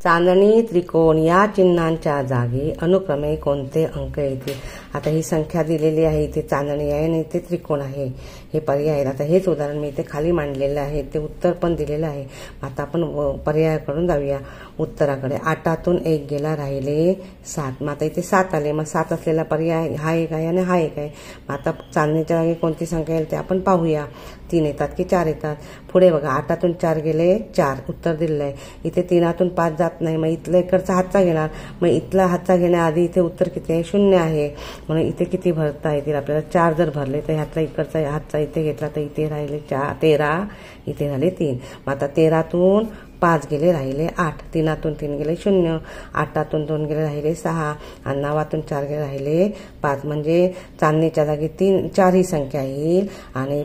चांदणी त्रिकोण या चिन्हांच्या जागी अनुक्रमे कोणते अंक येतील। आता ही संख्या दिलेली आहे, इथे चांदणी आहे आणि इथे त्रिकोण आहे, हे पर्याय आहेत। आता हेच उदाहरण मी इथे खाली मांडलेलं आहे, ते उत्तर पण दिलेलं आहे। आता आपण पर्यायाकडून जाऊया उत्तराकडे। 8तून 1 गेला, राहिले 7। मग आता इथे 7 आले, मग 7 असलेला पर्याय हा एक आहे आणि हा एक आहे। मग आता चांदणीच्या जागी कोणती संख्या येईल ते आपण पाहूया। 3 येतात की 4 येतात। पुढे बघा, 8तून 4 गेले 4, उत्तर दिलेलं आहे। इथे 3तून 5 जात नाही, मग इथला इकडचा हातचा घेणार, मग इथला हातचा घेण्याआधी इथे उत्तर किती आहे, 0 आहे, म्हणून इथे किती भरता येतील आपल्याला, 4 जर भरले तर ह्यातला इकडचा हातचा इथे घेतला तर इथे राहिले 13, इथे झाले 3। मग आता 13तून 5 गेले, राहिले 8, 3तून 3 गेले 0, 8तून 2 गेले, राहिले 6 आणि 9तून 4 गेले, राहिले 5। म्हणजे चांदणीच्या जागी 4 ही संख्या येईल आणि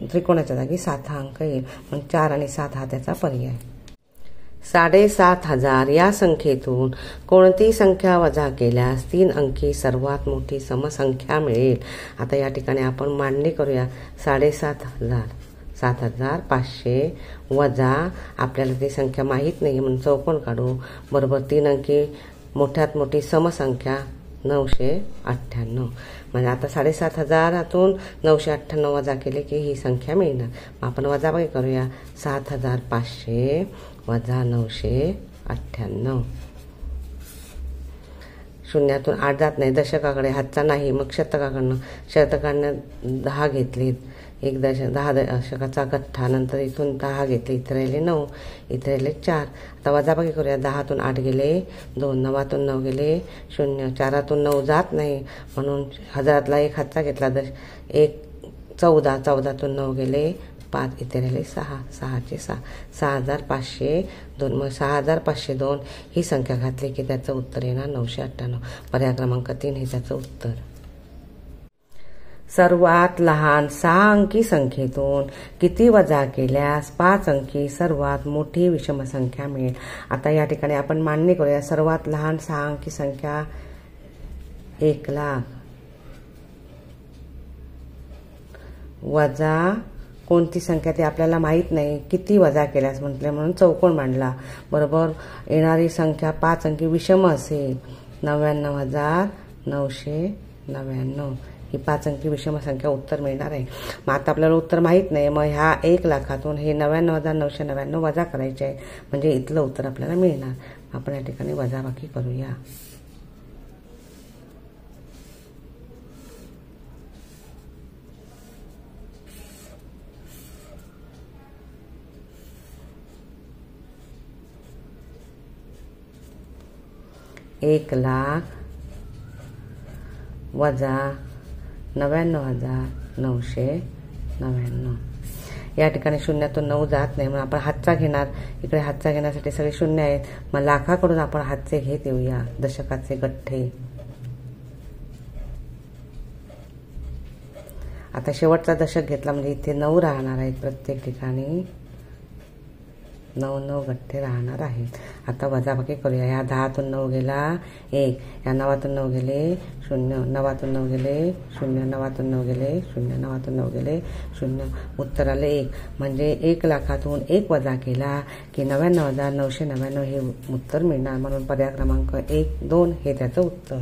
त्रिकोणाच्या जागी 7 हा अंक येईल, म्हणून 4 आणि 7 हा त्याचा पर्याय। 7500 या संख्येतून कोणती संख्या वजा केल्यास 3 अंकी सर्वात मोठी समसंख्या मिळेल। आता या ठिकाणी आपण मांडणी करूया। 7500 7500 वजा, आपल्याला ती संख्या माहीत नाही म्हणून चौकोन काढू, बरोबर 3 अंकी मोठ्यात मोठी समसंख्या 998। म्हणजे आता 7500तून 998 वजा केले की ही संख्या मिळणार। मग आपण वजाबाकी करूया। 7500 वजा 998। शून्यातून 8 जात नाही, दशकाकडे हातचा नाही, मग शतकाकडनं 10 घेतलीत, 10 दशकाचा गठ्ठा, नंतर इथून 10 घेतले, इथे राहिले 9, इथे राहिले 4। आता वजाबाकी करूया। 10तून 8 गेले 2, 9तून 9 गेले 0, 4तून 9 जात नाही म्हणून हजारातला एक हातचा घेतला, 14, 14तून 9 गेले 5, इथे राहिले 6, 6चे 6, 6502। मग 6502 ही संख्या घातली की त्याचं उत्तर येणार 998। पर्याय क्रमांक 3 हे त्याचं उत्तर। सर्वात लहान 6 अंकी संख्येतून किती वजा केल्यास 5 अंकी सर्वात मोठी विषम संख्या मिळेल। आता या ठिकाणी आपण मांडणी करूया। सर्वात लहान 6 अंकी संख्या 1,00,000 वजा कोणती संख्या ते आपल्याला माहीत नाही, किती वजा केल्यास म्हटले म्हणून चौकोन मांडला, बरोबर येणारी संख्या 5 अंकी विषम असेल 99,999। ही 5 अंकी विषम संख्या उत्तर मिळणार आहे। मग आता आपल्याला उत्तर माहीत नाही, मग ह्या 1,00,000तून हे 99,999 वजा करायचे आहे, म्हणजे इथलं उत्तर आपल्याला मिळणार। आपण या ठिकाणी वजाबाकी करूया। एक 1,00,000 वजा 99,999। या ठिकाणी शून्यातून 9 जात नाही, म्हणून आपण हातचा घेणार, इकडे हातचा घेण्यासाठी सगळे शून्य आहेत, मग लाखाकडून आपण हातचे घेत येऊया, दशकाचे गठ्ठे। आता शेवटचा दशक घेतला म्हणजे इथे 9 राहणार आहेत, प्रत्येक ठिकाणी 9 गठ्ठे राहणार आहेत। आता वजाबाकी करूया। या 10तून 9 गेला 1, या 9तून 9 गेले 0, 9तून 9 गेले 0, 9तून 9 गेले 0, 9तून 9 गेले 0, उत्तर आले 1। म्हणजे 1,00,000तून 1 वजा केला की 99,999 हे उत्तर मिळणार, म्हणून पर्याय क्रमांक 1, 2 हे त्याचं उत्तर।